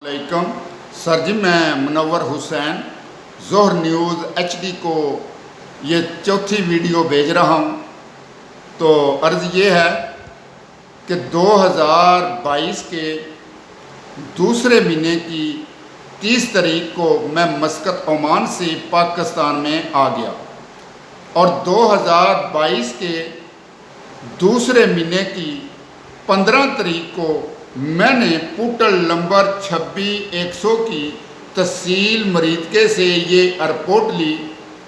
علیکم سر جی، میں منور حسین ظہر نیوز HD کو یہ چوتھی ویڈیو بھیج رہا ہوں۔ تو عرض یہ ہے کہ 2022 کے دوسرے مہینے کی 30 تاریخ کو میں مسقط عمان سے پاکستان میں آ گیا، اور 2022 کے دوسرے مہینے کی 15 تاریخ کو میں نے پورٹل نمبر 26100 کی تحصیل مریدکے سے یہ رپورٹ لی۔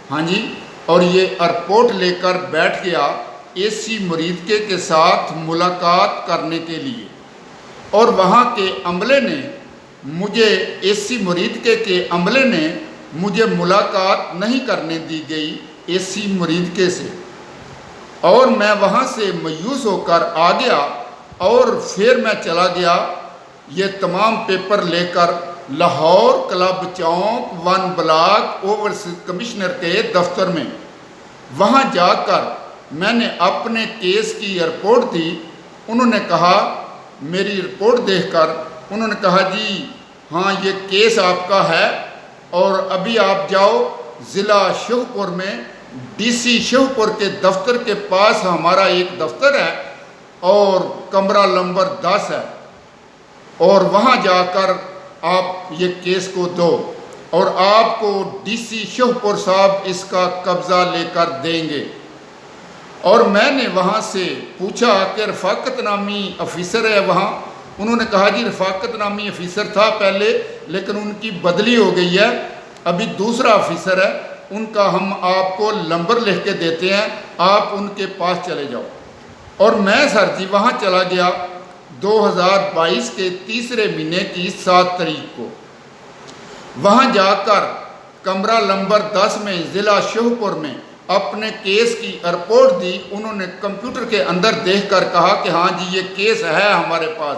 ہاں جی، اور یہ رپورٹ لے کر بیٹھ گیا AC مریدکے کے ساتھ ملاقات کرنے کے لیے، اور وہاں کے عملے نے مجھے AC مریدکے کے عملے نے مجھے ملاقات نہیں کرنے دی گئی AC مریدکے سے، اور میں وہاں سے مایوس ہو کر آ گیا، اور پھر میں چلا گیا یہ تمام پیپر لے کر لاہور کلب چوک 1 بلاک اوورسیز کمشنر کے دفتر میں۔ وہاں جا کر میں نے اپنے کیس کی رپورٹ دی۔ انہوں نے کہا، میری رپورٹ دیکھ کر انہوں نے کہا جی ہاں یہ کیس آپ کا ہے، اور ابھی آپ جاؤ ضلع شوپور میں DC شوپور کے دفتر کے پاس ہمارا ایک دفتر ہے، اور کمرہ نمبر 10 ہے، اور وہاں جا کر آپ یہ کیس کو دو، اور آپ کو DC شوپور صاحب اس کا قبضہ لے کر دیں گے۔ اور میں نے وہاں سے پوچھا کہ رفاقت نامی افیسر ہے وہاں؟ انہوں نے کہا جی رفاقت نامی افیسر تھا پہلے، لیکن ان کی بدلی ہو گئی ہے، ابھی دوسرا افیسر ہے، ان کا ہم آپ کو نمبر لکھ کے دیتے ہیں، آپ ان کے پاس چلے جاؤ۔ اور میں سر جی وہاں چلا گیا 2022 کے تیسرے مہینے کی 7 تاریخ کو۔ وہاں جا کر کمرہ نمبر 10 میں ضلع شوپور میں اپنے کیس کی رپورٹ دی۔ انہوں نے کمپیوٹر کے اندر دیکھ کر کہا کہ ہاں جی یہ کیس ہے ہمارے پاس،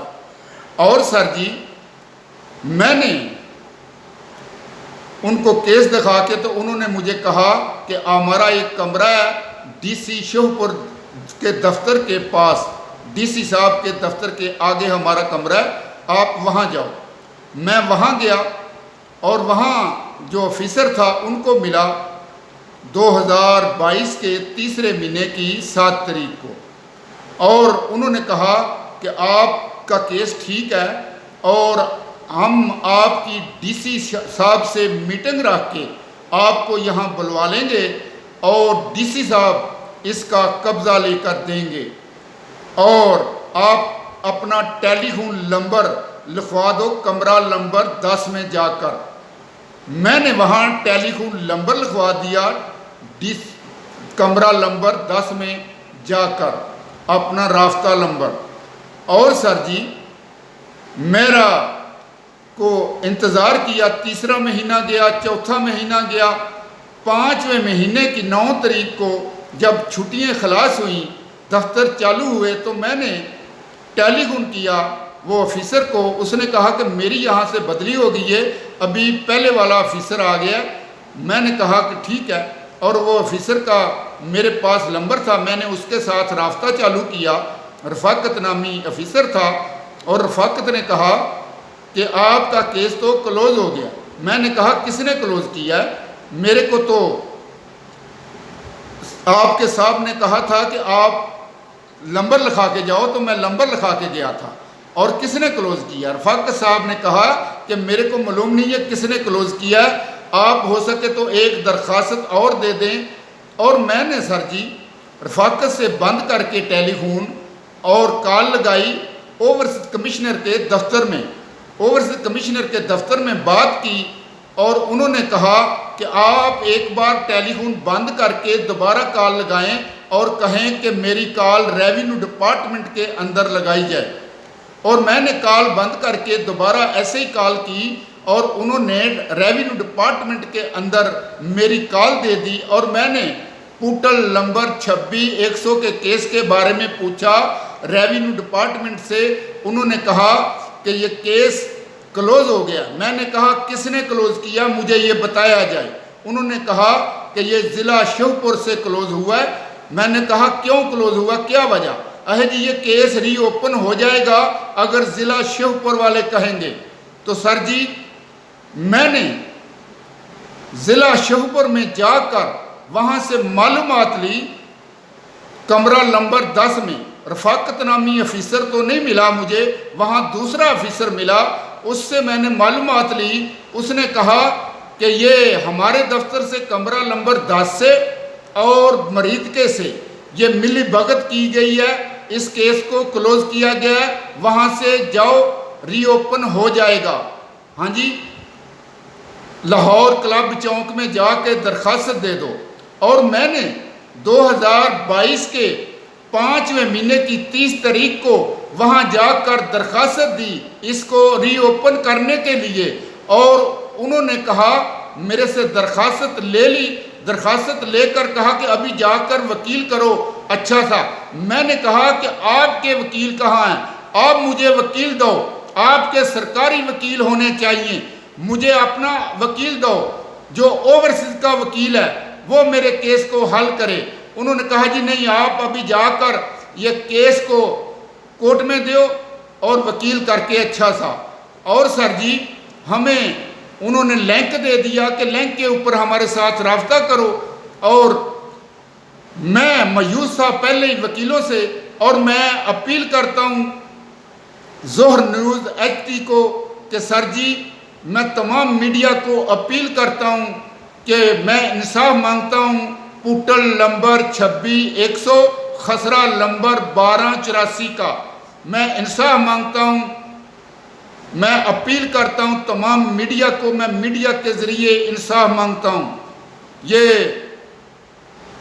اور سر جی میں نے ان کو کیس دکھا کے تو انہوں نے مجھے کہا کہ ہمارا ایک کمرہ ہے DC شوپور کے دفتر کے پاس، DC صاحب کے دفتر کے آگے ہمارا کمرہ ہے، آپ وہاں جاؤ۔ میں وہاں گیا، اور وہاں جو افیسر تھا ان کو ملا 2022 کے تیسرے مہینے کی 7 تاریخ کو، اور انہوں نے کہا کہ آپ کا کیس ٹھیک ہے، اور ہم آپ کی DC صاحب سے میٹنگ رکھ کے آپ کو یہاں بلوا لیں گے، اور DC صاحب اس کا قبضہ لے کر دیں گے، اور آپ اپنا ٹیلی فون نمبر لکھوا دو کمرہ نمبر 10 میں جا کر۔ میں نے وہاں ٹیلی فون نمبر لکھوا دیا کمرہ نمبر 10 میں جا کر، اپنا رابطہ نمبر، اور سر جی میرا کو انتظار کیا۔ تیسرا مہینہ گیا، چوتھا مہینہ گیا، 5ویں مہینے کی 9 تاریخ کو جب چھٹیاں خلاص ہوئیں، دفتر چالو ہوئے، تو میں نے ٹیلی فون کیا وہ افیسر کو۔ اس نے کہا کہ میری یہاں سے بدلی ہو گئی ہے، ابھی پہلے والا افیسر آ گیا۔ میں نے کہا کہ ٹھیک ہے، اور وہ افیسر کا میرے پاس نمبر تھا، میں نے اس کے ساتھ رابطہ چالو کیا، رفاقت نامی افیسر تھا، اور رفاقت نے کہا کہ آپ کا کیس تو کلوز ہو گیا۔ میں نے کہا کس نے کلوز کیا ہے؟ میرے کو تو آپ کے صاحب نے کہا تھا کہ آپ نمبر لکھا کے جاؤ، تو میں نمبر لکھا کے گیا تھا، اور کس نے کلوز کیا؟ رفاقت صاحب نے کہا کہ میرے کو معلوم نہیں ہے کس نے کلوز کیا ہے، آپ ہو سکے تو ایک درخواست اور دے دیں۔ اور میں نے سر جی رفاقت سے بند کر کے ٹیلی فون اور کال لگائی اوورسیز کمشنر کے دفتر میں، اوورسیز کمشنر کے دفتر میں بات کی، اور انہوں نے کہا کہ آپ ایک بار ٹیلی فون بند کر کے دوبارہ کال لگائیں اور کہیں کہ میری کال ریونیو ڈپارٹمنٹ کے اندر لگائی جائے۔ اور میں نے کال بند کر کے دوبارہ ایسے ہی کال کی، اور انہوں نے ریونیو ڈپارٹمنٹ کے اندر میری کال دے دی، اور میں نے پورٹل نمبر 26100 کے کیس کے بارے میں پوچھا ریونیو ڈپارٹمنٹ سے۔ انہوں نے کہا کہ یہ کیس کلوز ہو گیا۔ میں نے کہا کس نے کلوز کیا، مجھے یہ بتایا جائے۔ انہوں نے کہا کہ یہ ضلع شوپور سے کلوز ہوا ہے۔ میں نے کہا کیوں کلوز ہوا، کیا وجہ؟ جی یہ کیس ری اوپن ہو جائے گا اگر ضلع شوپور والے کہیں گے۔ تو سر جی میں نے ضلع شوپور میں جا کر وہاں سے معلومات لی، کمرہ نمبر 10 میں رفاقت نامی افیسر تو نہیں ملا مجھے، وہاں دوسرا افیسر ملا، اس سے میں نے معلومات لی۔ اس نے کہا کہ یہ ہمارے دفتر سے کمرہ نمبر 10 سے اور مریدکے سے یہ ملی بھگت کی گئی ہے، اس کیس کو کلوز کیا گیا ہے، وہاں سے جاؤ ری اوپن ہو جائے گا۔ ہاں جی، لاہور کلب چوک میں جا کے درخواست دے دو۔ اور میں نے 2022 کے 5ویں مہینے کی 30 تاریخ کو وہاں جا کر درخواست دی اس کو ری اوپن کرنے کے لیے، اور انہوں نے کہا میرے سے درخواست لے لی، درخواست لے کر کہا کہ ابھی جا کر وکیل کرو۔ اچھا تھا، میں نے کہا کہ آپ کے وکیل کہاں ہیں؟ آپ مجھے وکیل دو، آپ کے سرکاری وکیل ہونے چاہیے، مجھے اپنا وکیل دو جو اوورسیز کا وکیل ہے، وہ میرے کیس کو حل کرے۔ انہوں نے کہا جی نہیں، آپ ابھی جا کر یہ کیس کو کورٹ میں دیو اور وکیل کر کے اچھا تھا۔ اور سر جی ہمیں انہوں نے لنک دے دیا کہ لنک کے اوپر ہمارے ساتھ رابطہ کرو، اور میں مایوس تھا پہلے ہی وکیلوں سے، اور میں اپیل کرتا ہوں ظہر نیوز HD کو کہ سر جی میں تمام میڈیا کو اپیل کرتا ہوں کہ میں انصاف مانگتا ہوں، پورٹل نمبر 26100 خسرہ نمبر 1284 کا میں انصاف مانگتا ہوں۔ میں اپیل کرتا ہوں تمام میڈیا کو، میں میڈیا کے ذریعے انصاف مانگتا ہوں۔ یہ